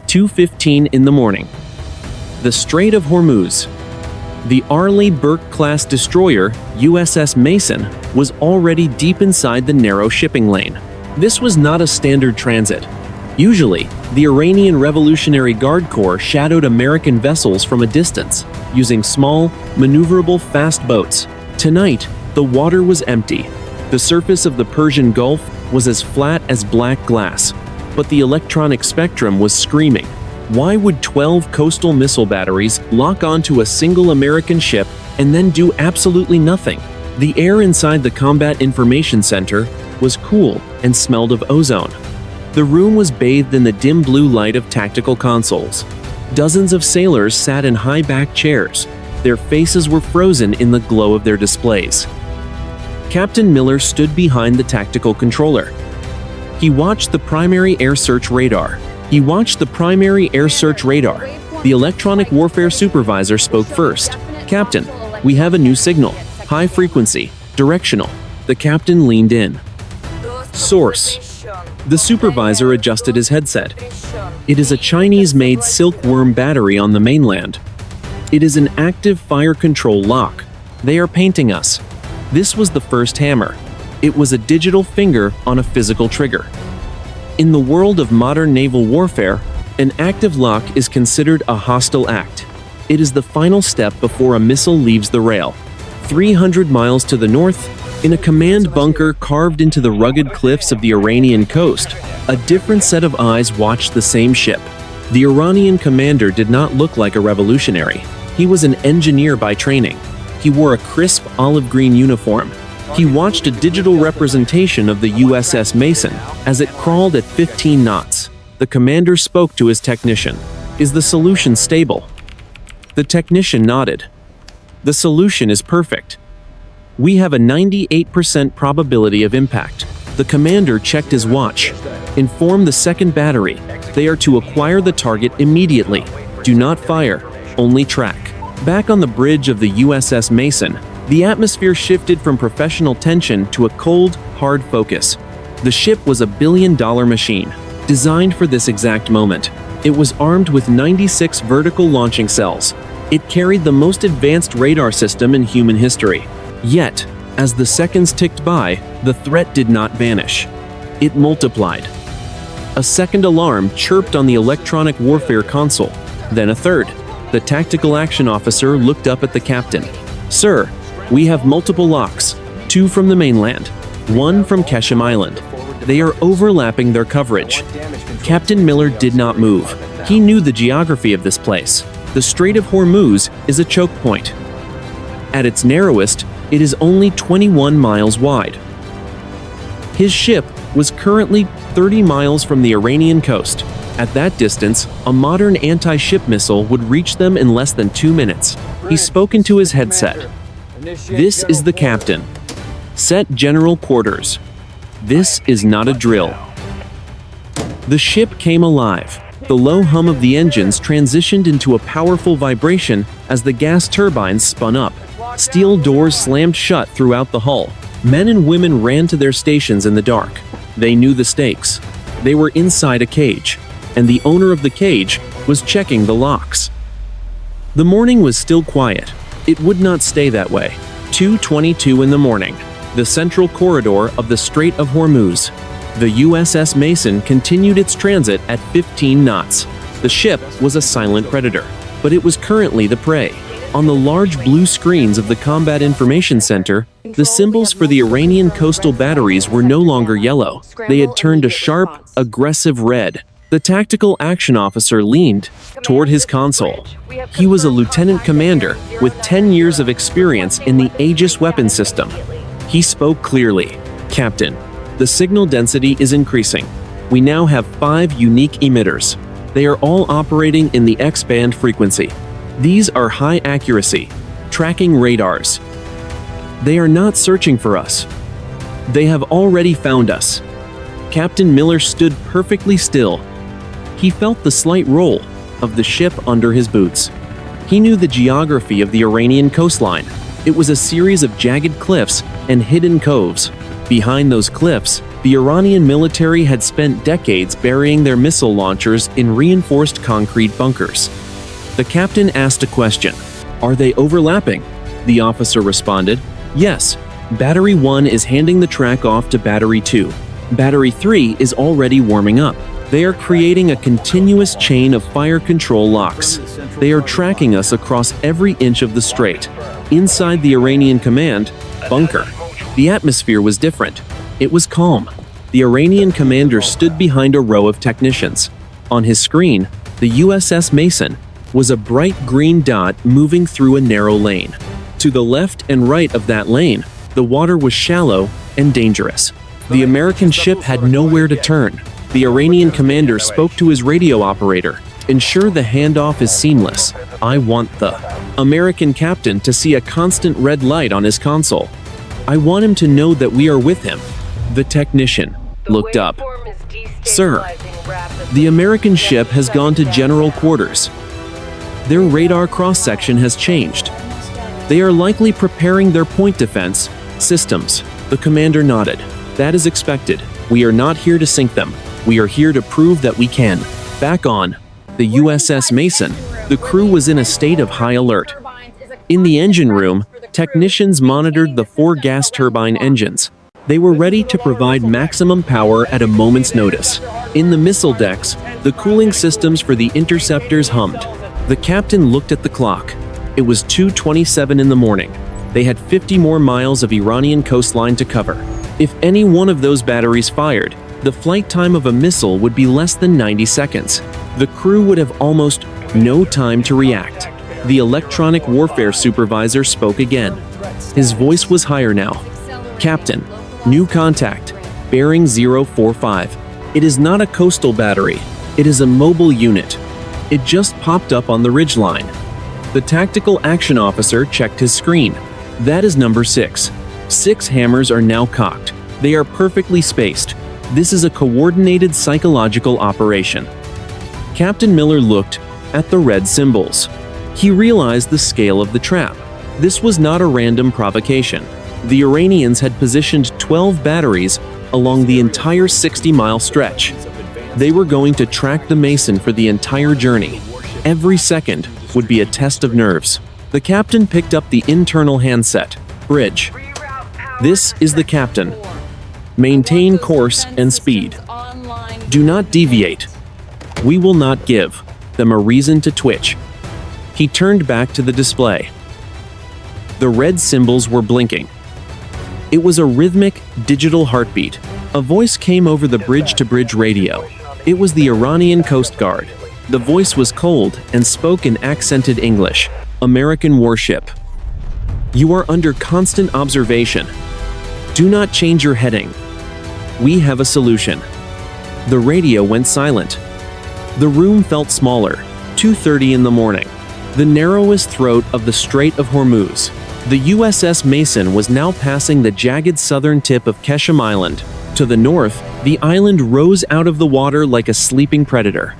2:15 in the morning. The Strait of Hormuz. The Arleigh Burke-class destroyer, USS Mason, was already deep inside the narrow shipping lane. This was not a standard transit. Usually, the Iranian Revolutionary Guard Corps shadowed American vessels from a distance, using small, maneuverable fast boats. Tonight, the water was empty. The surface of the Persian Gulf was as flat as black glass, but the electronic spectrum was screaming. Why would 12 coastal missile batteries lock onto a single American ship and then do absolutely nothing? The air inside the Combat Information Center was cool and smelled of ozone. The room was bathed in the dim blue light of tactical consoles. Dozens of sailors sat in high-backed chairs. Their faces were frozen in the glow of their displays. Captain Miller stood behind the tactical controller. He watched the primary air search radar. The electronic warfare supervisor spoke first. "Captain, we have a new signal. High frequency, directional." The captain leaned in. "Source." The supervisor adjusted his headset. "It is a Chinese-made Silkworm battery on the mainland. It is an active fire control lock. They are painting us." This was the first hammer. It was a digital finger on a physical trigger. In the world of modern naval warfare, an active lock is considered a hostile act. It is the final step before a missile leaves the rail. 300 miles to the north, in a command bunker carved into the rugged cliffs of the Iranian coast, a different set of eyes watched the same ship. The Iranian commander did not look like a revolutionary. He was an engineer by training. He wore a crisp olive green uniform. He watched a digital representation of the USS Mason as it crawled at 15 knots. The commander spoke to his technician. "Is the solution stable?" The technician nodded. "The solution is perfect. We have a 98% probability of impact." The commander checked his watch. "Inform the second battery. They are to acquire the target immediately. Do not fire, only track." Back on the bridge of the USS Mason, the atmosphere shifted from professional tension to a cold, hard focus. The ship was a billion-dollar machine, designed for this exact moment. It was armed with 96 vertical launching cells. It carried the most advanced radar system in human history. Yet, as the seconds ticked by, the threat did not vanish. It multiplied. A second alarm chirped on the electronic warfare console, then a third. The tactical action officer looked up at the captain. "Sir, we have multiple locks, 2 from the mainland, 1 from Keshem Island. They are overlapping their coverage." Captain Miller did not move. He knew the geography of this place. The Strait of Hormuz is a choke point. At its narrowest, it is only 21 miles wide. His ship was currently 30 miles from the Iranian coast. At that distance, a modern anti-ship missile would reach them in less than 2 minutes. He spoke into his headset. "This is the captain. Set general quarters. This is not a drill." The ship came alive. The low hum of the engines transitioned into a powerful vibration as the gas turbines spun up. Steel doors slammed shut throughout the hull. Men and women ran to their stations in the dark. They knew the stakes. They were inside a cage, and the owner of the cage was checking the locks. The morning was still quiet. It would not stay that way. 2:22 in the morning, the central corridor of the Strait of Hormuz. The USS Mason continued its transit at 15 knots. The ship was a silent predator, but it was currently the prey. On the large blue screens of the Combat Information Center, the symbols for the Iranian coastal batteries were no longer yellow. They had turned a sharp, aggressive red. The tactical action officer leaned toward his console. He was a lieutenant commander with 10 years of experience in the Aegis weapon system. He spoke clearly. "Captain, the signal density is increasing. We now have 5 unique emitters. They are all operating in the X-band frequency. These are high-accuracy, tracking radars. They are not searching for us. They have already found us." Captain Miller stood perfectly still. He felt the slight roll of the ship under his boots. He knew the geography of the Iranian coastline. It was a series of jagged cliffs and hidden coves. Behind those cliffs, the Iranian military had spent decades burying their missile launchers in reinforced concrete bunkers. The captain asked a question. "Are they overlapping?" The officer responded, "Yes. Battery 1 is handing the track off to Battery 2. Battery 3 is already warming up. They are creating a continuous chain of fire control locks. They are tracking us across every inch of the strait." Inside the Iranian command bunker, the atmosphere was different. It was calm. The Iranian commander stood behind a row of technicians. On his screen, the USS Mason was a bright green dot moving through a narrow lane. To the left and right of that lane, the water was shallow and dangerous. The American ship had nowhere to turn. The Iranian commander spoke to his radio operator. "Ensure the handoff is seamless. I want the American captain to see a constant red light on his console. I want him to know that we are with him." The technician looked up. "Sir, the American ship has gone to general quarters. Their radar cross-section has changed. They are likely preparing their point defense systems." The commander nodded. "That is expected. We are not here to sink them. We are here to prove that we can." Back on the USS Mason, the crew was in a state of high alert. In the engine room, technicians monitored the 4 gas turbine engines. They were ready to provide maximum power at a moment's notice. In the missile decks, the cooling systems for the interceptors hummed. The captain looked at the clock. It was 2:27 in the morning. They had 50 more miles of Iranian coastline to cover. If any one of those batteries fired, the flight time of a missile would be less than 90 seconds. The crew would have almost no time to react. The electronic warfare supervisor spoke again. His voice was higher now. "Captain, new contact, bearing 045. It is not a coastal battery. It is a mobile unit. It just popped up on the ridgeline." The tactical action officer checked his screen. "That is number 6. 6 hammers are now cocked. They are perfectly spaced. This is a coordinated psychological operation." Captain Miller looked at the red symbols. He realized the scale of the trap. This was not a random provocation. The Iranians had positioned 12 batteries along the entire 60-mile stretch. They were going to track the Mason for the entire journey. Every second would be a test of nerves. The captain picked up the internal handset. "Bridge. This is the captain. Maintain course and speed. Do not deviate. We will not give them a reason to twitch." He turned back to the display. The red symbols were blinking. It was a rhythmic, digital heartbeat. A voice came over the bridge-to-bridge radio. It was the Iranian Coast Guard. The voice was cold and spoke in accented English. "American warship. You are under constant observation. Do not change your heading. We have a solution." The radio went silent. The room felt smaller. 2:30 in the morning. The narrowest throat of the Strait of Hormuz. The USS Mason was now passing the jagged southern tip of Keshem Island. To the north, the island rose out of the water like a sleeping predator.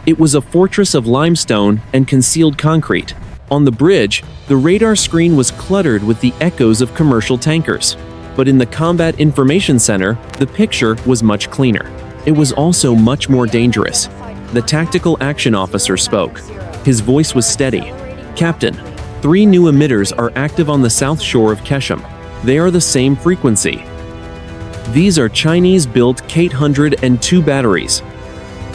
It was a fortress of limestone and concealed concrete. On the bridge, the radar screen was cluttered with the echoes of commercial tankers. But in the Combat Information Center, the picture was much cleaner. It was also much more dangerous. The tactical action officer spoke. His voice was steady. "Captain, 3 new emitters are active on the south shore of Keshem. They are the same frequency. These are Chinese-built C-802 batteries."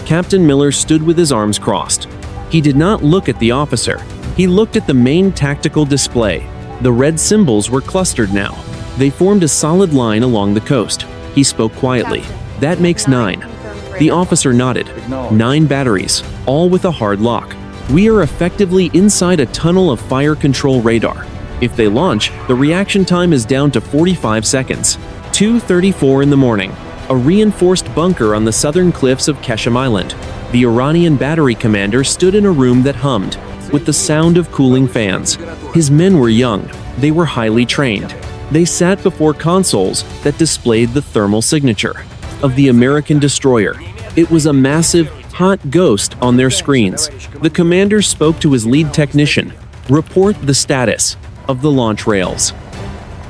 Captain Miller stood with his arms crossed. He did not look at the officer. He looked at the main tactical display. The red symbols were clustered now. They formed a solid line along the coast. He spoke quietly. "That makes 9. The officer nodded. 9 batteries, all with a hard lock. We are effectively inside a tunnel of fire control radar. If they launch, the reaction time is down to 45 seconds. 2:34 in the morning. A reinforced bunker on the southern cliffs of Keshem Island. The Iranian battery commander stood in a room that hummed, with the sound of cooling fans. His men were young. They were highly trained. They sat before consoles that displayed the thermal signature of the American destroyer. It was a massive, hot ghost on their screens. The commander spoke to his lead technician. "Report the status of the launch rails."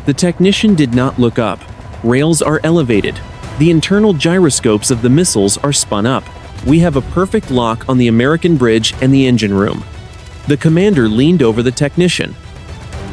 The technician did not look up. Rails are elevated. The internal gyroscopes of the missiles are spun up. We have a perfect lock on the American bridge and the engine room. The commander leaned over the technician.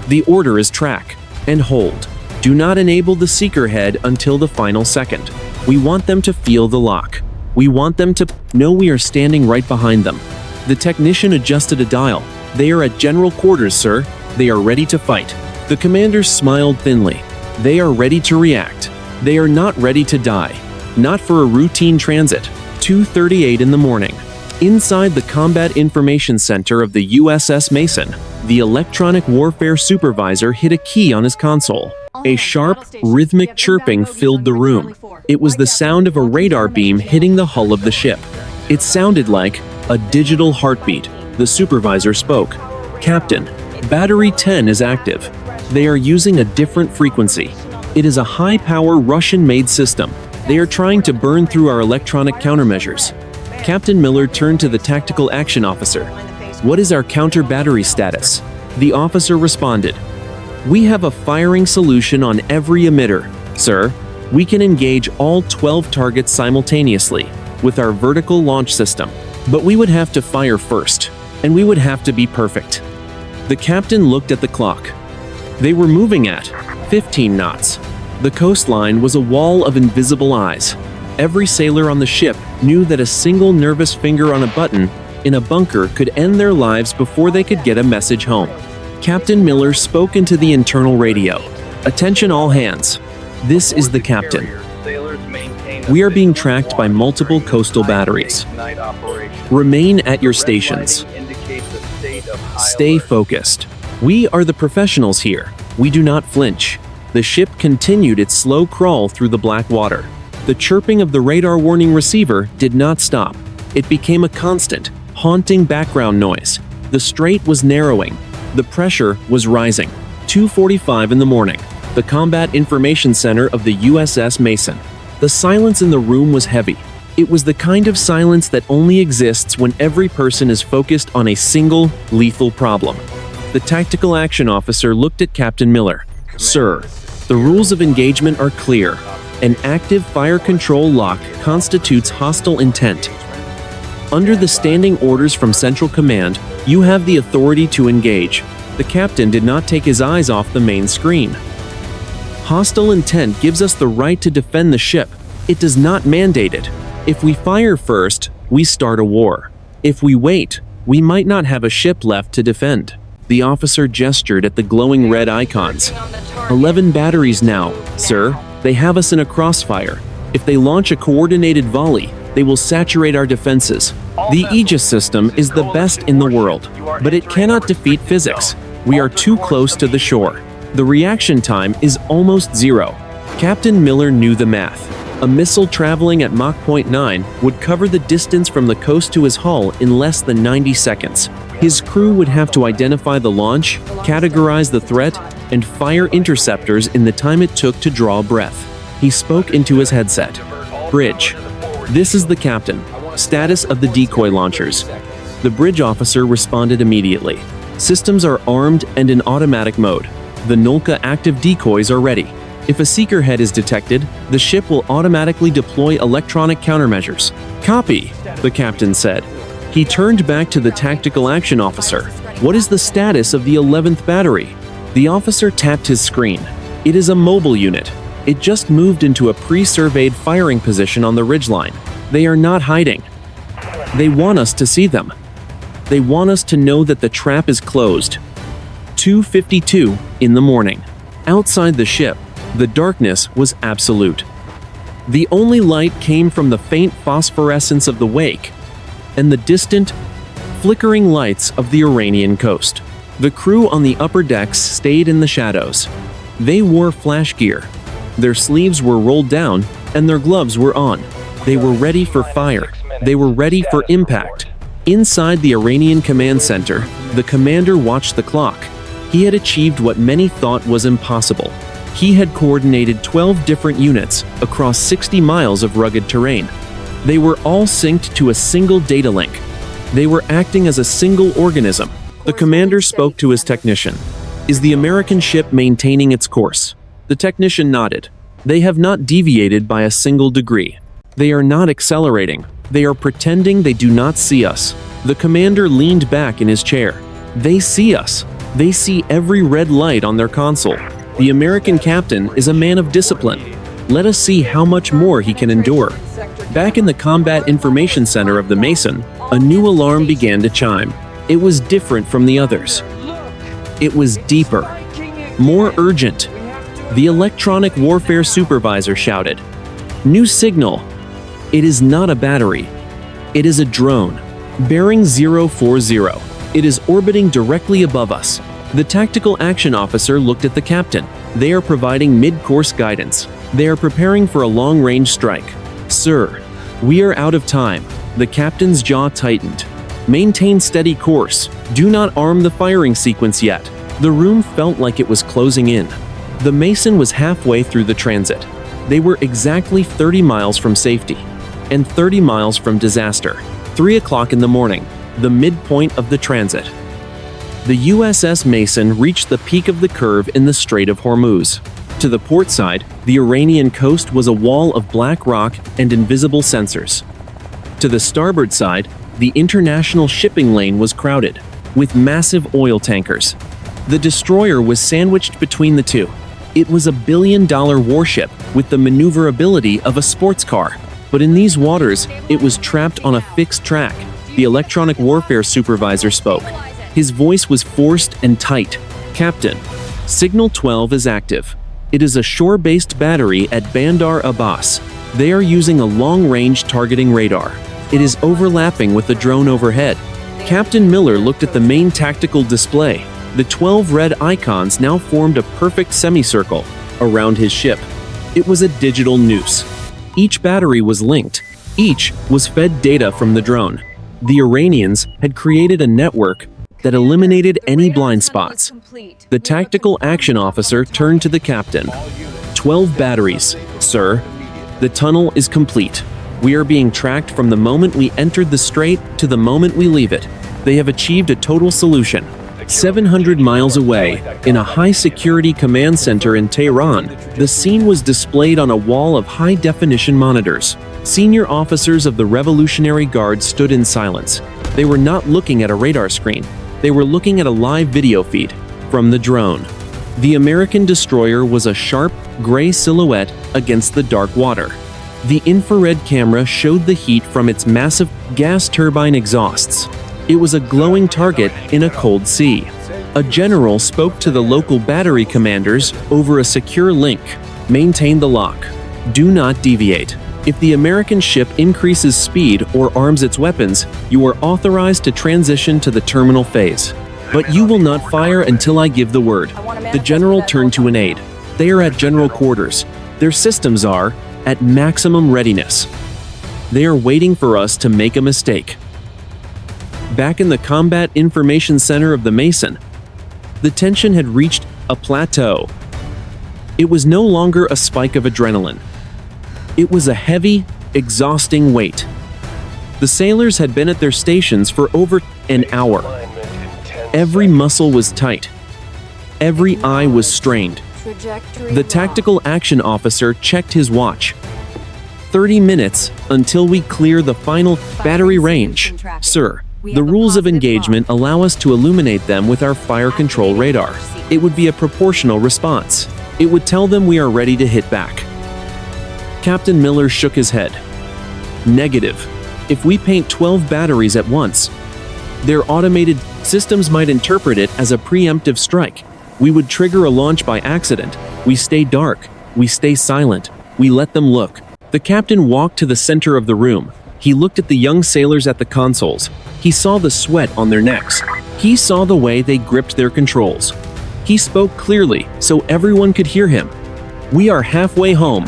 The order is track and hold. Do not enable the seeker head until the final second. We want them to feel the lock. We want them to know we are standing right behind them. The technician adjusted a dial. They are at general quarters, sir. They are ready to fight. The commander smiled thinly. They are ready to react. They are not ready to die. Not for a routine transit. 2:38 in the morning. Inside the Combat Information Center of the USS Mason, the electronic warfare supervisor hit a key on his console. A sharp, rhythmic chirping filled the room. It was the sound of a radar beam hitting the hull of the ship. It sounded like a digital heartbeat. The supervisor spoke. Captain, Battery 10 is active. They are using a different frequency. It is a high-power Russian-made system. They are trying to burn through our electronic countermeasures. Captain Miller turned to the tactical action officer. What is our counter-battery status? The officer responded. We have a firing solution on every emitter, sir. We can engage all 12 targets simultaneously with our vertical launch system. But we would have to fire first, and we would have to be perfect. The captain looked at the clock. They were moving at 15 knots. The coastline was a wall of invisible eyes. Every sailor on the ship knew that a single nervous finger on a button in a bunker could end their lives before they could get a message home. Captain Miller spoke into the internal radio. Attention all hands. This is the captain. We are being tracked by multiple coastal batteries. Remain at your stations. Stay focused. We are the professionals here. We do not flinch. The ship continued its slow crawl through the black water. The chirping of the radar warning receiver did not stop. It became a constant, haunting background noise. The strait was narrowing. The pressure was rising. 2:45 in the morning. The Combat Information Center of the USS Mason. The silence in the room was heavy. It was the kind of silence that only exists when every person is focused on a single, lethal problem. The tactical action officer looked at Captain Miller. Sir, the rules of engagement are clear. An active fire control lock constitutes hostile intent. Under the standing orders from Central Command, you have the authority to engage. The captain did not take his eyes off the main screen. Hostile intent gives us the right to defend the ship. It does not mandate it. If we fire first, we start a war. If we wait, we might not have a ship left to defend. The officer gestured at the glowing red icons. 11 batteries now, sir. They have us in a crossfire. If they launch a coordinated volley, they will saturate our defenses. The Aegis system is the best in the world, but it cannot defeat physics. We are too close to the shore. The reaction time is almost zero. Captain Miller knew the math. A missile traveling at Mach 0.9 would cover the distance from the coast to his hull in less than 90 seconds. His crew would have to identify the launch, categorize the threat, and fire interceptors in the time it took to draw breath. He spoke into his headset. Bridge. This is the captain. Status of the decoy launchers. The bridge officer responded immediately. Systems are armed and in automatic mode. The Nolka active decoys are ready. If a seeker head is detected, the ship will automatically deploy electronic countermeasures. Copy, the captain said. He turned back to the tactical action officer. What is the status of the 11th battery? The officer tapped his screen. It is a mobile unit. It just moved into a pre-surveyed firing position on the ridgeline. They are not hiding. They want us to see them. They want us to know that the trap is closed. 2:52 in the morning. Outside the ship, the darkness was absolute. The only light came from the faint phosphorescence of the wake and the distant, flickering lights of the Iranian coast. The crew on the upper decks stayed in the shadows. They wore flash gear. Their sleeves were rolled down and their gloves were on. They were ready for fire. They were ready for impact. Inside the Iranian command center, the commander watched the clock. He had achieved what many thought was impossible. He had coordinated 12 different units across 60 miles of rugged terrain. They were all synced to a single data link. They were acting as a single organism. The commander spoke to his technician. Is the American ship maintaining its course? The technician nodded. They have not deviated by a single degree. They are not accelerating. They are pretending they do not see us. The commander leaned back in his chair. They see us. They see every red light on their console. The American captain is a man of discipline. Let us see how much more he can endure. Back in the Combat Information Center of the Mason, a new alarm began to chime. It was different from the others. It was deeper, more urgent. The electronic warfare supervisor shouted, "New signal! It is not a battery. It is a drone. Bearing 040. It is orbiting directly above us." The tactical action officer looked at the captain. They are providing mid-course guidance. They are preparing for a long-range strike. "Sir, we are out of time." The captain's jaw tightened. "Maintain steady course. Do not arm the firing sequence yet." The room felt like it was closing in. The Mason was halfway through the transit. They were exactly 30 miles from safety and 30 miles from disaster. 3 o'clock in the morning, the midpoint of the transit. The USS Mason reached the peak of the curve in the Strait of Hormuz. To the port side, the Iranian coast was a wall of black rock and invisible sensors. To the starboard side, the international shipping lane was crowded, with massive oil tankers. The destroyer was sandwiched between the two. It was a billion-dollar warship with the maneuverability of a sports car. But in these waters, it was trapped on a fixed track. The electronic warfare supervisor spoke. His voice was forced and tight. "Captain, Signal 12 is active. It is a shore-based battery at Bandar Abbas. They are using a long-range targeting radar. It is overlapping with the drone overhead." Captain Miller looked at the main tactical display. The 12 red icons now formed a perfect semicircle around his ship. It was a digital noose. Each battery was linked. Each was fed data from the drone. The Iranians had created a network that eliminated any blind spots. The tactical action officer turned to the captain. 12 batteries, sir. The tunnel is complete. We are being tracked from the moment we entered the strait to the moment we leave it. They have achieved a total solution. 700 miles away, in a high-security command center in Tehran, the scene was displayed on a wall of high-definition monitors. Senior officers of the Revolutionary Guard stood in silence. They were not looking at a radar screen. They were looking at a live video feed from the drone. The American destroyer was a sharp, gray silhouette against the dark water. The infrared camera showed the heat from its massive gas turbine exhausts. It was a glowing target in a cold sea. A general spoke to the local battery commanders over a secure link. "Maintain the lock. Do not deviate. If the American ship increases speed or arms its weapons, you are authorized to transition to the terminal phase. But you will not fire until I give the word." The general turned to an aide. "They are at general quarters. Their systems are at maximum readiness. They are waiting for us to make a mistake." Back in the Combat Information Center of the Mason, the tension had reached a plateau. It was no longer a spike of adrenaline. It was a heavy, exhausting weight. The sailors had been at their stations for over an hour. Every muscle was tight. Every eye was strained. The tactical action officer checked his watch. 30 minutes until we clear the final battery range. "Sir, the rules of engagement allow us to illuminate them with our fire control radar. It would be a proportional response. It would tell them we are ready to hit back." Captain Miller shook his head. "Negative. If we paint 12 batteries at once, their automated systems might interpret it as a preemptive strike. We would trigger a launch by accident. We stay dark. We stay silent. We let them look." The captain walked to the center of the room. He looked at the young sailors at the consoles. He saw the sweat on their necks. He saw the way they gripped their controls. He spoke clearly so everyone could hear him. "We are halfway home.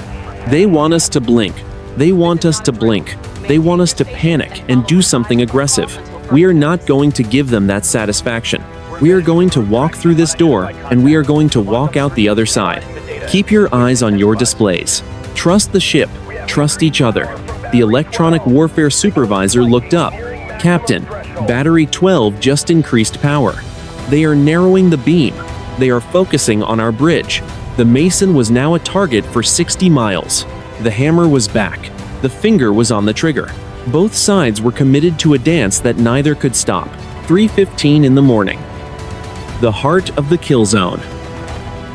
They want us to blink. They want us to blink. They want us to panic and do something aggressive. We are not going to give them that satisfaction. We are going to walk through this door, and we are going to walk out the other side. Keep your eyes on your displays. Trust the ship. Trust each other." The electronic warfare supervisor looked up. "Captain, Battery 12 just increased power. They are narrowing the beam. They are focusing on our bridge. The Mason was now a target for 60 miles. The hammer was back. The finger was on the trigger. Both sides were committed to a dance that neither could stop. 3:15 in the morning. The heart of the kill zone.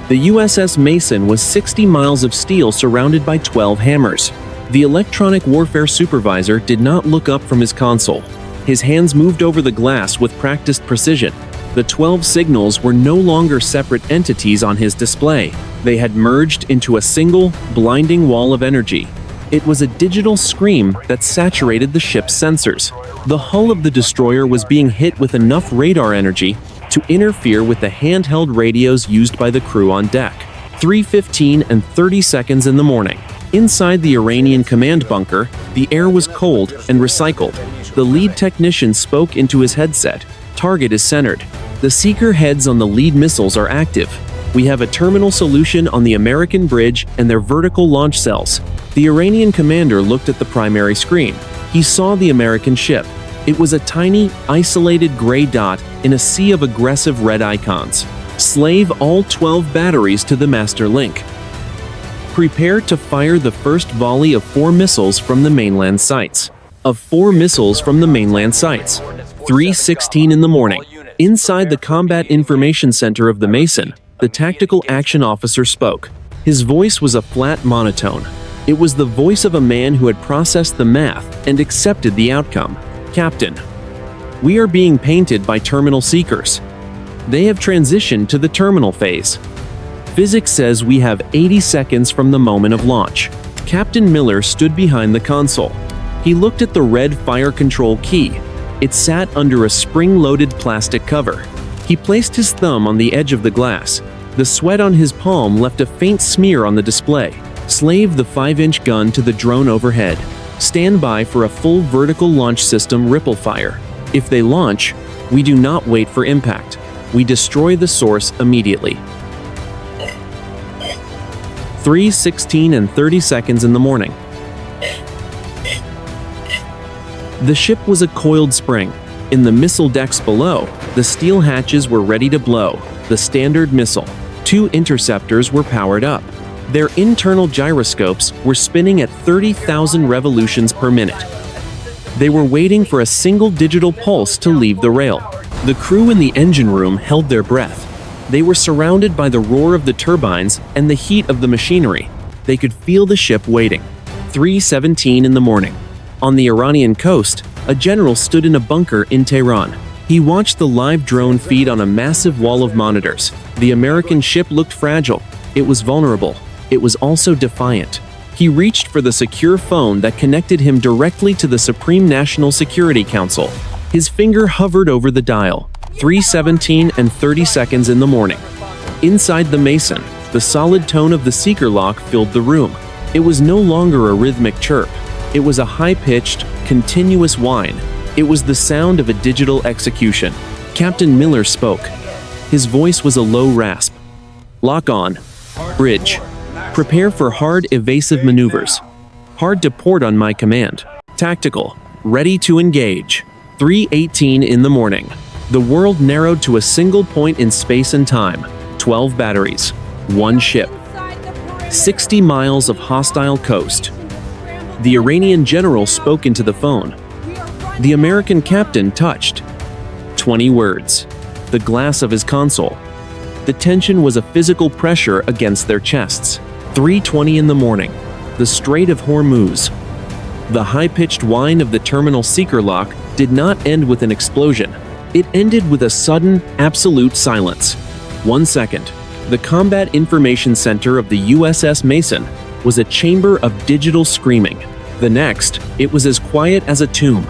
The USS Mason was 60 miles of steel surrounded by 12 hammers. The electronic warfare supervisor did not look up from his console. His hands moved over the glass with practiced precision. The 12 signals were no longer separate entities on his display. They had merged into a single, blinding wall of energy. It was a digital scream that saturated the ship's sensors. The hull of the destroyer was being hit with enough radar energy to interfere with the handheld radios used by the crew on deck. 3:15 and 30 seconds in the morning. Inside the Iranian command bunker, the air was cold and recycled. The lead technician spoke into his headset. Target is centered. The seeker heads on the lead missiles are active. We have a terminal solution on the American bridge and their vertical launch cells. The Iranian commander looked at the primary screen. He saw the American ship. It was a tiny, isolated gray dot in a sea of aggressive red icons. Slave all 12 batteries to the master link. Prepare to fire the first volley of 4 missiles from the mainland sites. 3:16 in the morning. Inside the Combat Information Center of the Mason, the tactical action officer spoke. His voice was a flat monotone. It was the voice of a man who had processed the math and accepted the outcome. Captain, we are being painted by terminal seekers. They have transitioned to the terminal phase. Physics says we have 80 seconds from the moment of launch. Captain Miller stood behind the console. He looked at the red fire control key. It sat under a spring-loaded plastic cover. He placed his thumb on the edge of the glass. The sweat on his palm left a faint smear on the display. Slave the 5-inch gun to the drone overhead. Stand by for a full vertical launch system ripple fire. If they launch, we do not wait for impact. We destroy the source immediately. 3:16 and 30 seconds in the morning. The ship was a coiled spring. In the missile decks below, the steel hatches were ready to blow. The Standard missile. 2 interceptors were powered up. Their internal gyroscopes were spinning at 30,000 revolutions per minute. They were waiting for a single digital pulse to leave the rail. The crew in the engine room held their breath. They were surrounded by the roar of the turbines and the heat of the machinery. They could feel the ship waiting. 3:17 in the morning. On the Iranian coast, a general stood in a bunker in Tehran. He watched the live drone feed on a massive wall of monitors. The American ship looked fragile. It was vulnerable. It was also defiant. He reached for the secure phone that connected him directly to the Supreme National Security Council. His finger hovered over the dial. 3:17 and 30 seconds in the morning. Inside the Mason, the solid tone of the seeker lock filled the room. It was no longer a rhythmic chirp. It was a high-pitched, continuous whine. It was the sound of a digital execution. Captain Miller spoke. His voice was a low rasp. Lock on. Bridge. Prepare for hard, evasive maneuvers. Hard to port on my command. Tactical. Ready to engage. 3:18 in the morning. The world narrowed to a single point in space and time. 12 batteries. 1 ship. 60 miles of hostile coast. The Iranian general spoke into the phone. The American captain touched. 20 words. The glass of his console. The tension was a physical pressure against their chests. 3:20 in the morning. The Strait of Hormuz. The high-pitched whine of the terminal seeker lock did not end with an explosion. It ended with a sudden, absolute silence. 1 second. The Combat Information Center of the USS Mason was a chamber of digital screaming. The next, it was as quiet as a tomb.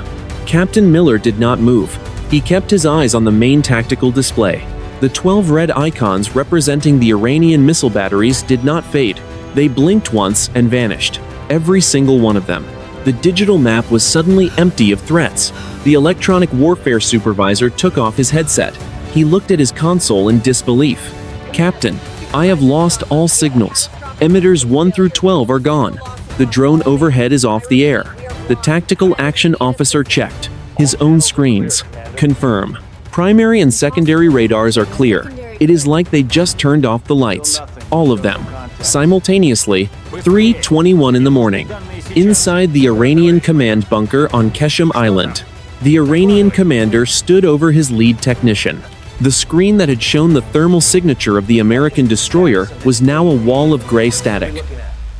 Captain Miller did not move. He kept his eyes on the main tactical display. The 12 red icons representing the Iranian missile batteries did not fade. They blinked once and vanished. Every single one of them. The digital map was suddenly empty of threats. The electronic warfare supervisor took off his headset. He looked at his console in disbelief. Captain, I have lost all signals. Emitters 1 through 12 are gone. The drone overhead is off the air. The tactical action officer checked his own screens. Confirm. Primary and secondary radars are clear. It is like they just turned off the lights. All of them. Simultaneously, 3:21 in the morning. Inside the Iranian command bunker on Keshem Island, the Iranian commander stood over his lead technician. The screen that had shown the thermal signature of the American destroyer was now a wall of gray static.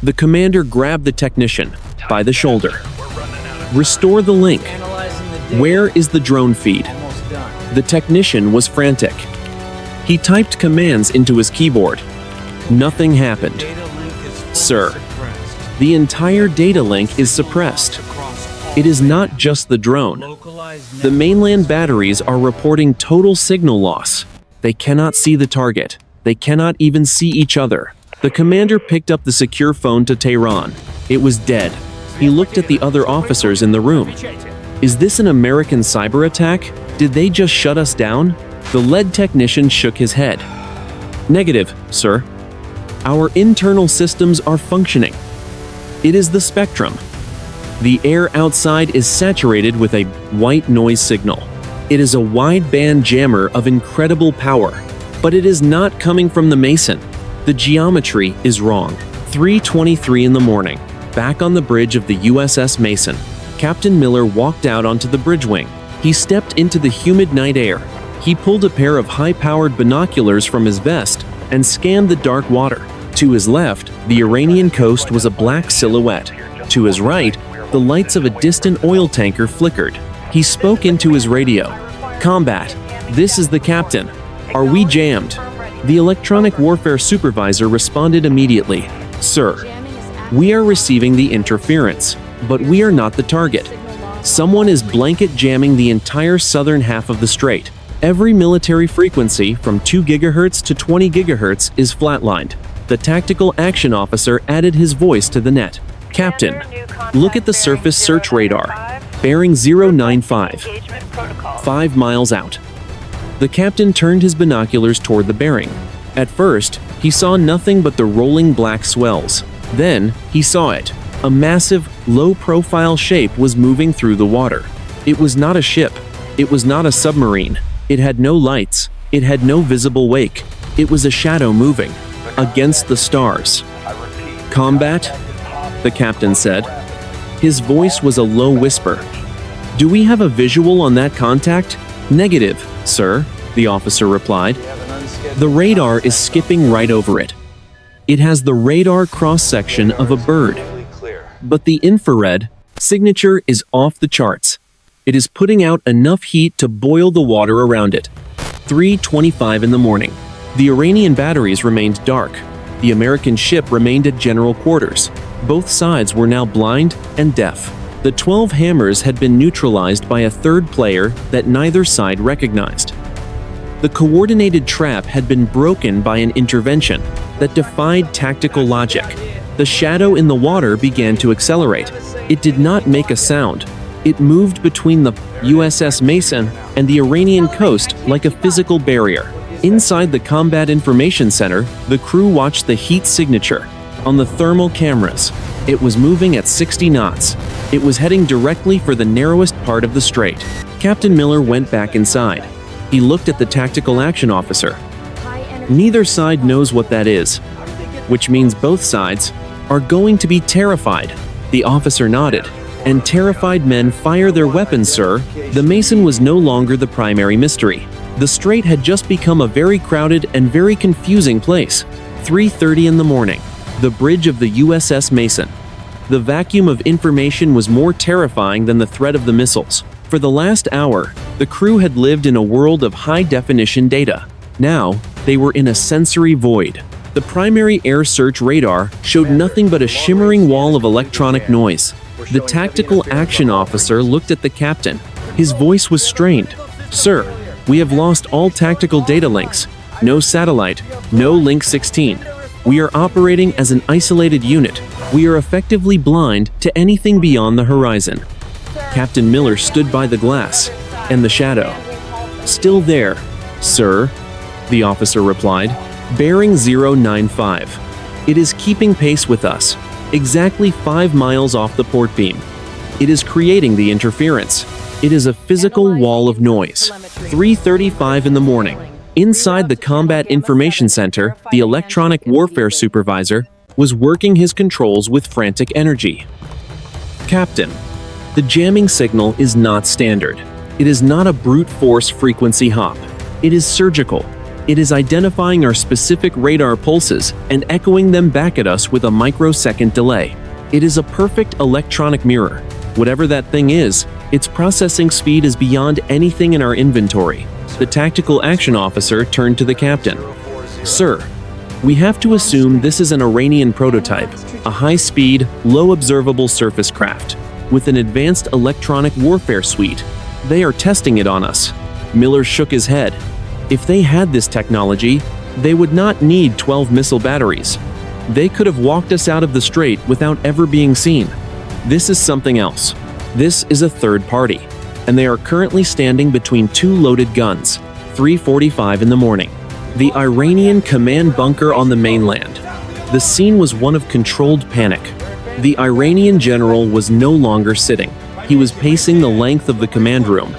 The commander grabbed the technician by the shoulder. "Restore the link. Where is the drone feed?" The technician was frantic. He typed commands into his keyboard. Nothing happened. "Sir, the entire data link is suppressed. It is not just the drone. The mainland batteries are reporting total signal loss. They cannot see the target. They cannot even see each other." The commander picked up the secure phone to Tehran. It was dead. He looked at the other officers in the room. "Is this an American cyber attack? Did they just shut us down?" The lead technician shook his head. "Negative, sir. Our internal systems are functioning. It is the spectrum. The air outside is saturated with a white noise signal. It is a wideband jammer of incredible power, but it is not coming from the Mason. The geometry is wrong." 3:23 in the morning. Back on the bridge of the USS Mason, Captain Miller walked out onto the bridge wing. He stepped into the humid night air. He pulled a pair of high-powered binoculars from his vest and scanned the dark water. To his left, the Iranian coast was a black silhouette. To his right, the lights of a distant oil tanker flickered. He spoke into his radio. "Combat, this is the captain. Are we jammed?" The electronic warfare supervisor responded immediately. "Sir, we are receiving the interference, but we are not the target. Someone is blanket jamming the entire southern half of the strait. Every military frequency from 2 GHz to 20 GHz is flatlined." The tactical action officer added his voice to the net. "Captain, look at the surface search radar. Bearing 095. 5 miles out." The captain turned his binoculars toward the bearing. At first, he saw nothing but the rolling black swells. Then, he saw it. A massive, low-profile shape was moving through the water. It was not a ship. It was not a submarine. It had no lights. It had no visible wake. It was a shadow moving against the stars. "Combat?" the captain said. His voice was a low whisper. "Do we have a visual on that contact?" "Negative, sir," the officer replied. "The radar is skipping right over it. It has the radar cross-section of a bird. But the infrared signature is off the charts. It is putting out enough heat to boil the water around it." 3:25 in the morning. The Iranian batteries remained dark. The American ship remained at general quarters. Both sides were now blind and deaf. The 12 hammers had been neutralized by a third player that neither side recognized. The coordinated trap had been broken by an intervention that defied tactical logic. The shadow in the water began to accelerate. It did not make a sound. It moved between the USS Mason and the Iranian coast like a physical barrier. Inside the Combat Information Center, the crew watched the heat signature on the thermal cameras. It was moving at 60 knots. It was heading directly for the narrowest part of the strait. Captain Miller went back inside. He looked at the tactical action officer. "Neither side knows what that is, which means both sides are going to be terrified." The officer nodded. "And terrified men fire their weapons, sir." The Mason was no longer the primary mystery. The strait had just become a very crowded and very confusing place. 3:30 in the morning. The bridge of the USS Mason. The vacuum of information was more terrifying than the threat of the missiles. For the last hour, the crew had lived in a world of high-definition data. Now, they were in a sensory void. The primary air search radar showed nothing but a shimmering wall of electronic noise. The tactical action officer looked at the captain. His voice was strained. "Sir, we have lost all tactical data links. No satellite, no Link 16. We are operating as an isolated unit. We are effectively blind to anything beyond the horizon." Captain Miller stood by the glass and the shadow. "Still there, sir," the officer replied. "Bearing 095. It is keeping pace with us, exactly 5 miles off the port beam. It is creating the interference. It is a physical wall of noise." 3:35 in the morning. Inside the Combat Information Center, the electronic warfare supervisor was working his controls with frantic energy. Captain, the jamming signal is not standard. It is not a brute force frequency hop. It is surgical. It is identifying our specific radar pulses and echoing them back at us with a microsecond delay. It is a perfect electronic mirror. Whatever that thing is, its processing speed is beyond anything in our inventory. The tactical action officer turned to the captain. Sir, we have to assume this is an Iranian prototype, a high-speed, low-observable surface craft, with an advanced electronic warfare suite. They are testing it on us. Miller shook his head. If they had this technology, they would not need 12 missile batteries. They could have walked us out of the strait without ever being seen. This is something else. This is a third party, and they are currently standing between two loaded guns, 3:45 in the morning. The Iranian command bunker on the mainland. The scene was one of controlled panic. The Iranian general was no longer sitting. He was pacing the length of the command room.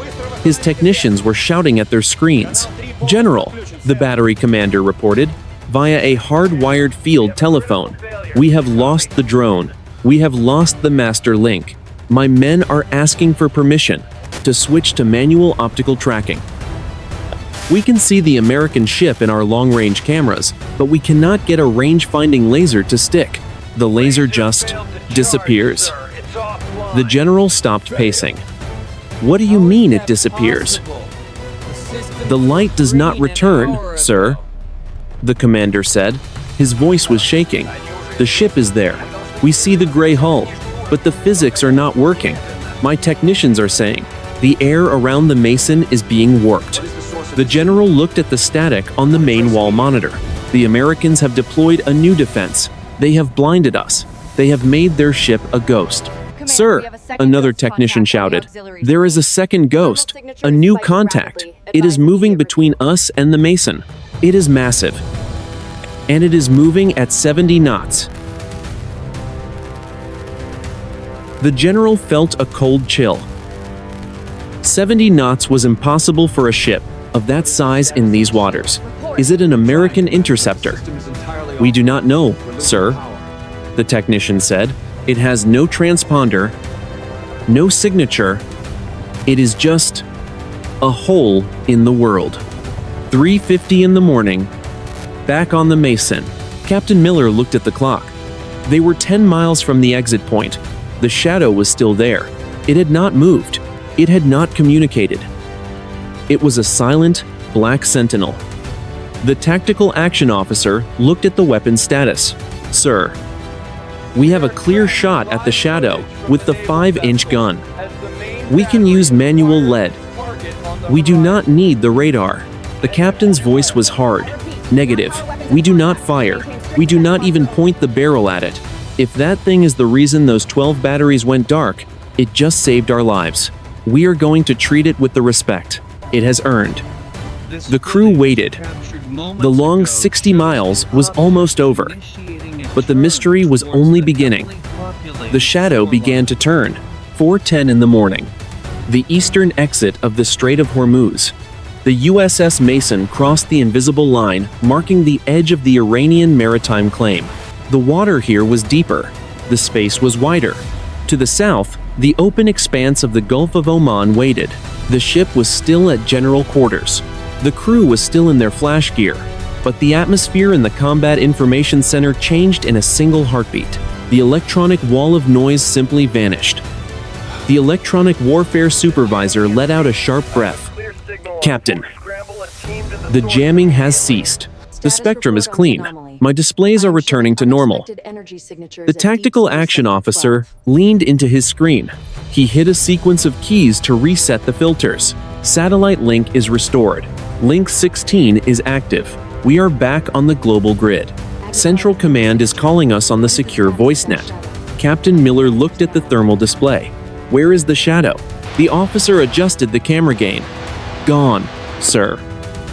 His technicians were shouting at their screens. "General," the battery commander reported, via a hard-wired field telephone, "we have lost the drone. We have lost the master link. My men are asking for permission to switch to manual optical tracking. We can see the American ship in our long-range cameras, but we cannot get a range-finding laser to stick. The laser just disappears." The general stopped pacing. "What do you mean it disappears?" "The light does not return, sir," the commander said. His voice was shaking. "The ship is there. We see the gray hull, but the physics are not working. My technicians are saying the air around the Mason is being warped." The general looked at the static on the main wall monitor. "The Americans have deployed a new defense. They have blinded us. They have made their ship a ghost." "Sir," another technician shouted, "there is a second ghost, a new contact. It is moving between us and the Mason. It is massive. And it is moving at 70 knots. The general felt a cold chill. 70 knots was impossible for a ship of that size in these waters. Is it an American interceptor? "We do not know, sir," the technician said. "It has no transponder, no signature. It is just a hole in the world." 3:50 in the morning, back on the Mason. Captain Miller looked at the clock. They were 10 miles from the exit point. The shadow was still there. It had not moved. It had not communicated. It was a silent, black sentinel. The tactical action officer looked at the weapon status. "Sir, we have a clear shot at the shadow with the 5-inch gun. We can use manual lead. We do not need the radar." The captain's voice was hard. "Negative. We do not fire. We do not even point the barrel at it. If that thing is the reason those 12 batteries went dark, it just saved our lives. We are going to treat it with the respect it has earned." The crew waited. The long 60 miles was almost over, but the mystery was only beginning. The shadow began to turn. 4:10 in the morning. The eastern exit of the Strait of Hormuz. The USS Mason crossed the invisible line, marking the edge of the Iranian maritime claim. The water here was deeper. The space was wider. To the south, the open expanse of the Gulf of Oman waited. The ship was still at general quarters. The crew was still in their flash gear, but the atmosphere in the Combat Information Center changed in a single heartbeat. The electronic wall of noise simply vanished. The electronic warfare supervisor let out a sharp breath. "Captain, the jamming has ceased. The spectrum is clean. My displays are returning to normal." The tactical action officer leaned into his screen. He hit a sequence of keys to reset the filters. Satellite link is restored. Link 16 is active. We are back on the global grid. Central Command is calling us on the secure voice net. Captain Miller looked at the thermal display. "Where is the shadow?" The officer adjusted the camera gain. "Gone, sir.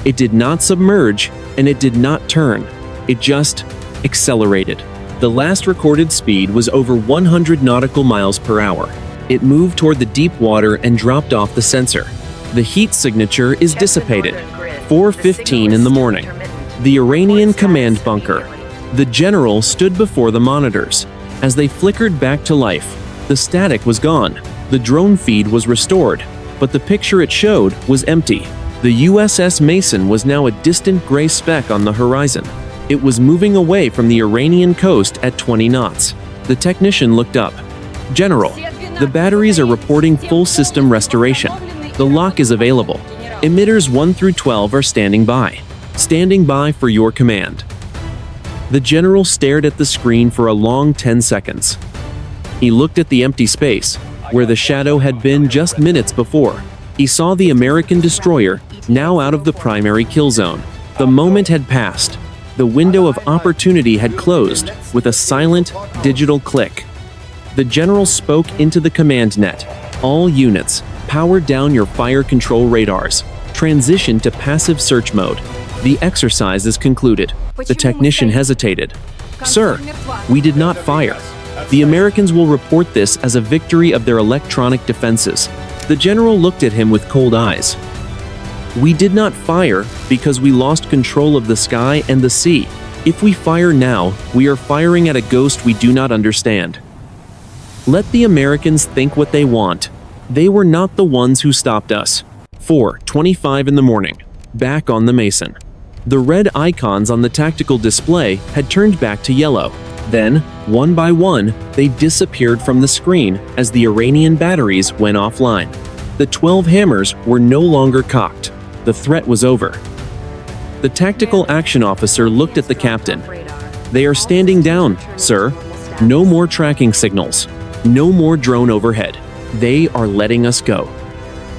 It did not submerge, and it did not turn. It just accelerated." The last recorded speed was over 100 nautical miles per hour. It moved toward the deep water and dropped off the sensor. The heat signature is dissipated. 4:15 in the morning. The Iranian command bunker. The general stood before the monitors. As they flickered back to life, the static was gone. The drone feed was restored, but the picture it showed was empty. The USS Mason was now a distant gray speck on the horizon. It was moving away from the Iranian coast at 20 knots. The technician looked up. "General, the batteries are reporting full system restoration. The lock is available. Emitters 1 through 12 are standing by. Standing by for your command." The general stared at the screen for a long 10 seconds. He looked at the empty space, where the shadow had been just minutes before. He saw the American destroyer, now out of the primary kill zone. The moment had passed. The window of opportunity had closed with a silent, digital click. The general spoke into the command net. "All units, power down your fire control radars. Transition to passive search mode. The exercise is concluded." The technician hesitated. "Sir, we did not fire. The Americans will report this as a victory of their electronic defenses." The general looked at him with cold eyes. "We did not fire because we lost control of the sky and the sea. If we fire now, we are firing at a ghost we do not understand. Let the Americans think what they want. They were not the ones who stopped us." 4:25 in the morning. Back on the Mason. The red icons on the tactical display had turned back to yellow. Then, one by one, they disappeared from the screen as the Iranian batteries went offline. The 12 hammers were no longer cocked. The threat was over. The tactical action officer looked at the captain. "They are standing down, sir. No more tracking signals. No more drone overhead. They are letting us go."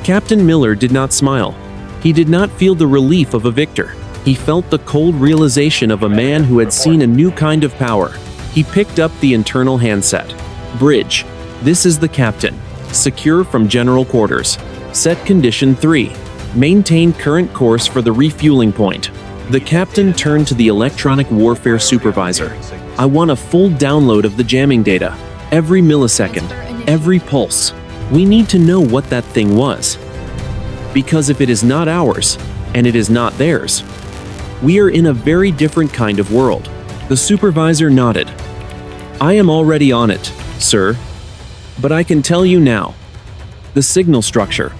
Captain Miller did not smile. He did not feel the relief of a victor. He felt the cold realization of a man who had seen a new kind of power. He picked up the internal handset. "Bridge, this is the captain. Secure from general quarters. Set condition 3. Maintain current course for the refueling point." The captain turned to the electronic warfare supervisor. "I want a full download of the jamming data. Every millisecond. Every pulse. We need to know what that thing was. Because if it is not ours, and it is not theirs, we are in a very different kind of world." The supervisor nodded. "I am already on it, sir. But I can tell you now. The signal structure.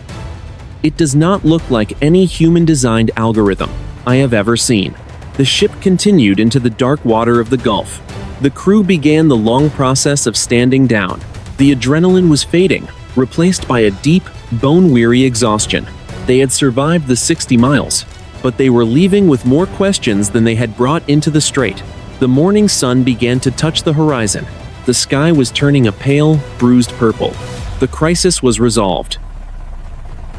It does not look like any human-designed algorithm I have ever seen." The ship continued into the dark water of the Gulf. The crew began the long process of standing down. The adrenaline was fading, replaced by a deep, bone-weary exhaustion. They had survived the 60 miles, but they were leaving with more questions than they had brought into the strait. The morning sun began to touch the horizon. The sky was turning a pale, bruised purple. The crisis was resolved.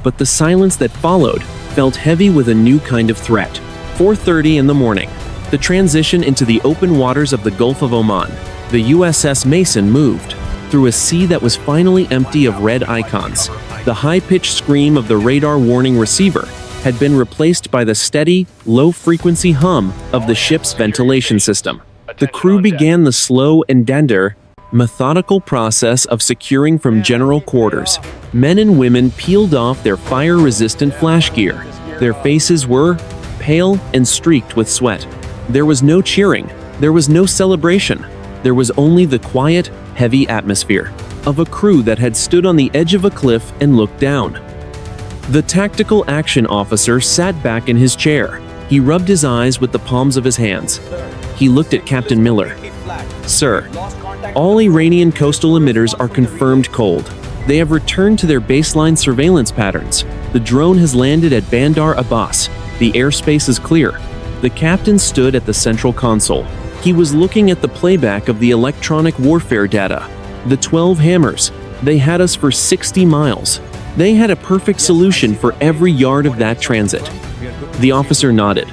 But the silence that followed felt heavy with a new kind of threat. 4:30 in the morning. The transition into the open waters of the Gulf of Oman. The USS Mason moved through a sea that was finally empty of red icons. The high-pitched scream of the radar warning receiver had been replaced by the steady, low-frequency hum of the ship's ventilation system. The crew began the slow and methodical process of securing from general quarters. Men and women peeled off their fire-resistant flash gear. Their faces were pale and streaked with sweat. There was no cheering. There was no celebration. There was only the quiet, heavy atmosphere of a crew that had stood on the edge of a cliff and looked down. The tactical action officer sat back in his chair. He rubbed his eyes with the palms of his hands. He looked at Captain Miller. "Sir, all Iranian coastal emitters are confirmed cold. They have returned to their baseline surveillance patterns. The drone has landed at Bandar Abbas. The airspace is clear." The captain stood at the central console. He was looking at the playback of the electronic warfare data. The 12 hammers. They had us for 60 miles. They had a perfect solution for every yard of that transit. The officer nodded.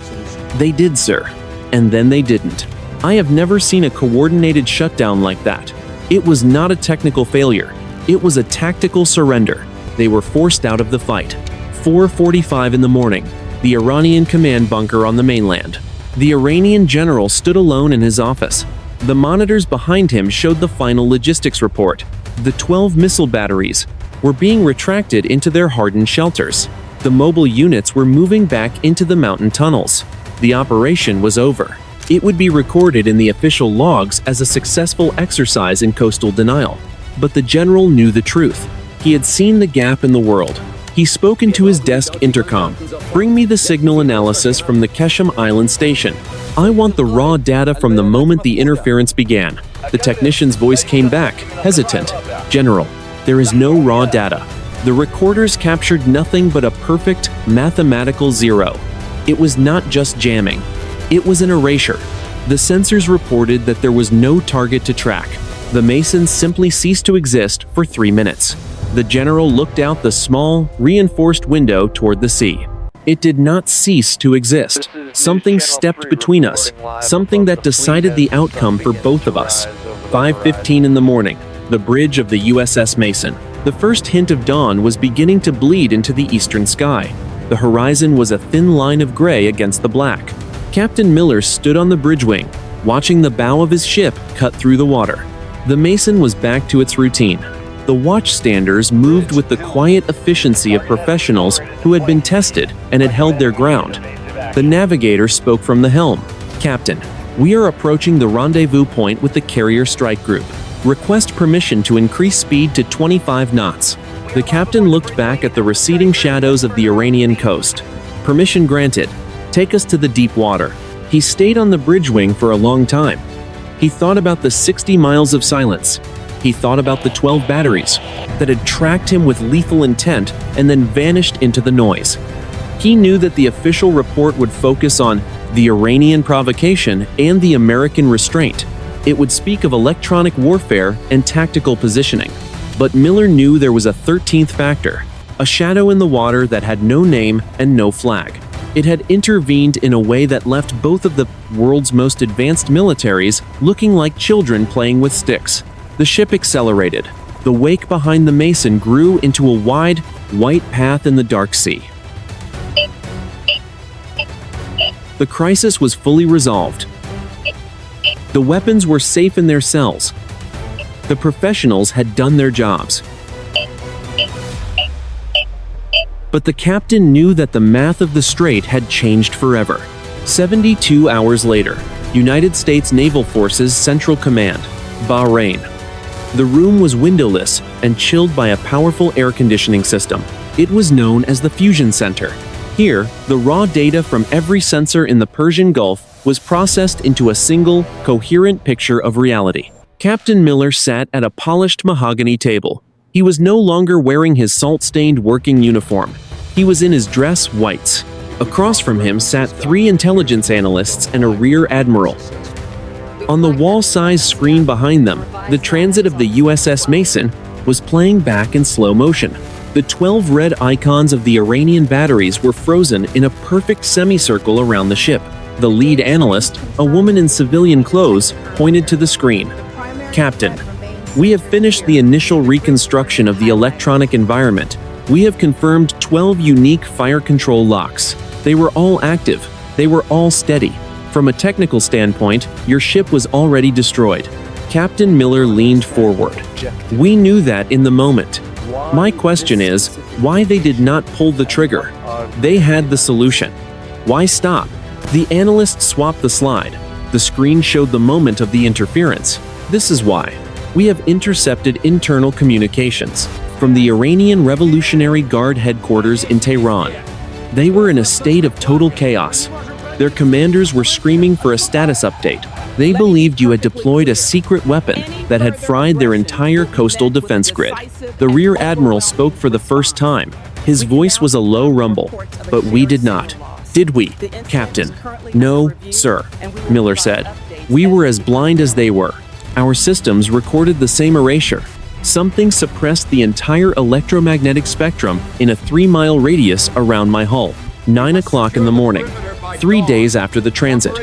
"They did, sir. And then they didn't. I have never seen a coordinated shutdown like that. It was not a technical failure. It was a tactical surrender. They were forced out of the fight." 4:45 in the morning. The Iranian command bunker on the mainland. The Iranian general stood alone in his office. The monitors behind him showed the final logistics report. The 12 missile batteries were being retracted into their hardened shelters. The mobile units were moving back into the mountain tunnels. The operation was over. It would be recorded in the official logs as a successful exercise in coastal denial. But the general knew the truth. He had seen the gap in the world. He spoke into his desk intercom. "Bring me the signal analysis from the Keshem Island station. I want the raw data from the moment the interference began." The technician's voice came back, hesitant. "General, there is no raw data. The recorders captured nothing but a perfect mathematical zero. It was not just jamming. It was an erasure. The sensors reported that there was no target to track. The Mason simply ceased to exist for 3 minutes." The general looked out the small, reinforced window toward the sea. It did not cease to exist. Something stepped between us, something that decided the outcome for both of us. 5:15 in the morning, the bridge of the USS Mason. The first hint of dawn was beginning to bleed into the eastern sky. The horizon was a thin line of gray against the black. Captain Miller stood on the bridge wing, watching the bow of his ship cut through the water. The Mason was back to its routine. The watchstanders moved with the quiet efficiency of professionals who had been tested and had held their ground. The navigator spoke from the helm. "Captain, we are approaching the rendezvous point with the carrier strike group. Request permission to increase speed to 25 knots." The captain looked back at the receding shadows of the Iranian coast. "Permission granted. Take us to the deep water." He stayed on the bridge wing for a long time. He thought about the 60 miles of silence. He thought about the 12 batteries that had tracked him with lethal intent and then vanished into the noise. He knew that the official report would focus on the Iranian provocation and the American restraint. It would speak of electronic warfare and tactical positioning. But Miller knew there was a 13th factor, a shadow in the water that had no name and no flag. It had intervened in a way that left both of the world's most advanced militaries looking like children playing with sticks. The ship accelerated. The wake behind the Mason grew into a wide, white path in the dark sea. The crisis was fully resolved. The weapons were safe in their cells. The professionals had done their jobs. But the captain knew that the math of the strait had changed forever. 72 hours later, United States Naval Forces Central Command, Bahrain. The room was windowless and chilled by a powerful air conditioning system. It was known as the Fusion Center. Here, the raw data from every sensor in the Persian Gulf was processed into a single, coherent picture of reality. Captain Miller sat at a polished mahogany table. He was no longer wearing his salt-stained working uniform. He was in his dress whites. Across from him sat 3 intelligence analysts and a rear admiral. On the wall-sized screen behind them, the transit of the USS Mason was playing back in slow motion. The 12 red icons of the Iranian batteries were frozen in a perfect semicircle around the ship. The lead analyst, a woman in civilian clothes, pointed to the screen. "Captain, we have finished the initial reconstruction of the electronic environment. We have confirmed 12 unique fire control locks. They were all active. They were all steady. From a technical standpoint, your ship was already destroyed." Captain Miller leaned forward. "We knew that in the moment. My question is, why they did not pull the trigger? They had the solution. Why stop?" The analyst swapped the slide. The screen showed the moment of the interference. "This is why. We have intercepted internal communications from the Iranian Revolutionary Guard headquarters in Tehran. They were in a state of total chaos. Their commanders were screaming for a status update. They believed you had deployed a secret weapon that had fried their entire coastal defense grid." The rear admiral spoke for the first time. His voice was a low rumble. "But we did not. Did we, Captain?" "No, sir," Miller said. "We were as blind as they were. Our systems recorded the same erasure. Something suppressed the entire electromagnetic spectrum in a 3-mile radius around my hull. 9 o'clock in the morning, 3 days after the transit.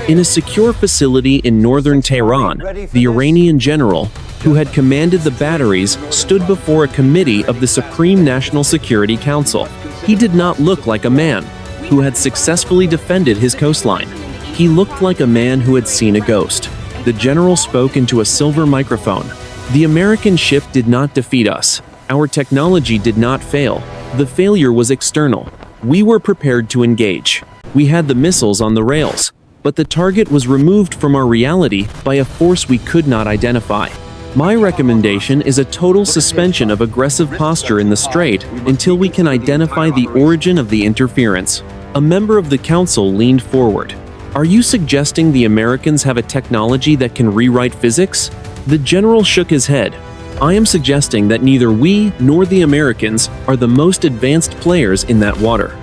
In a secure facility in northern Tehran, the Iranian general, who had commanded the batteries, stood before a committee of the Supreme National Security Council. He did not look like a man who had successfully defended his coastline. He looked like a man who had seen a ghost. The general spoke into a silver microphone. "The American ship did not defeat us. Our technology did not fail. The failure was external. We were prepared to engage. We had the missiles on the rails, but the target was removed from our reality by a force we could not identify. My recommendation is a total suspension of aggressive posture in the strait until we can identify the origin of the interference. A member of the council leaned forward. Are you suggesting the Americans have a technology that can rewrite physics? The general shook his head. I am suggesting that neither we nor the Americans are the most advanced players in that water.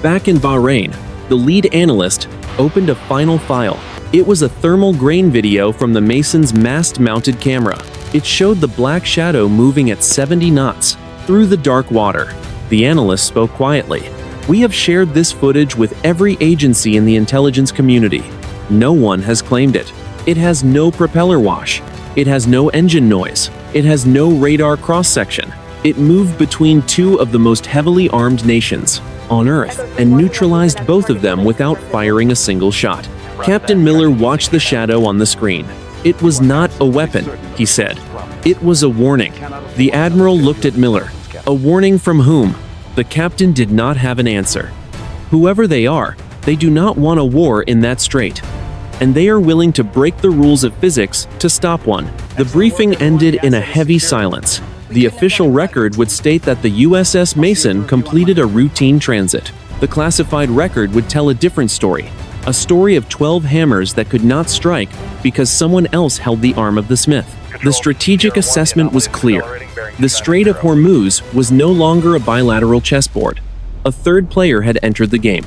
Back in Bahrain, the lead analyst opened a final file. It was a thermal grain video from the Mason's mast-mounted camera. It showed the black shadow moving at 70 knots through the dark water. The analyst spoke quietly. We have shared this footage with every agency in the intelligence community. No one has claimed it. It has no propeller wash. It has no engine noise. It has no radar cross-section. It moved between two of the most heavily armed nations on Earth and neutralized both of them without firing a single shot. Captain Miller watched the shadow on the screen. It was not a weapon, he said. It was a warning. The admiral looked at Miller. A warning from whom? The captain did not have an answer. Whoever they are, they do not want a war in that strait. And they are willing to break the rules of physics to stop one. The briefing ended in a heavy silence. The official record would state that the USS Mason completed a routine transit. The classified record would tell a different story. A story of 12 hammers that could not strike because someone else held the arm of the smith. The strategic assessment was clear. The Strait of Hormuz was no longer a bilateral chessboard. A third player had entered the game.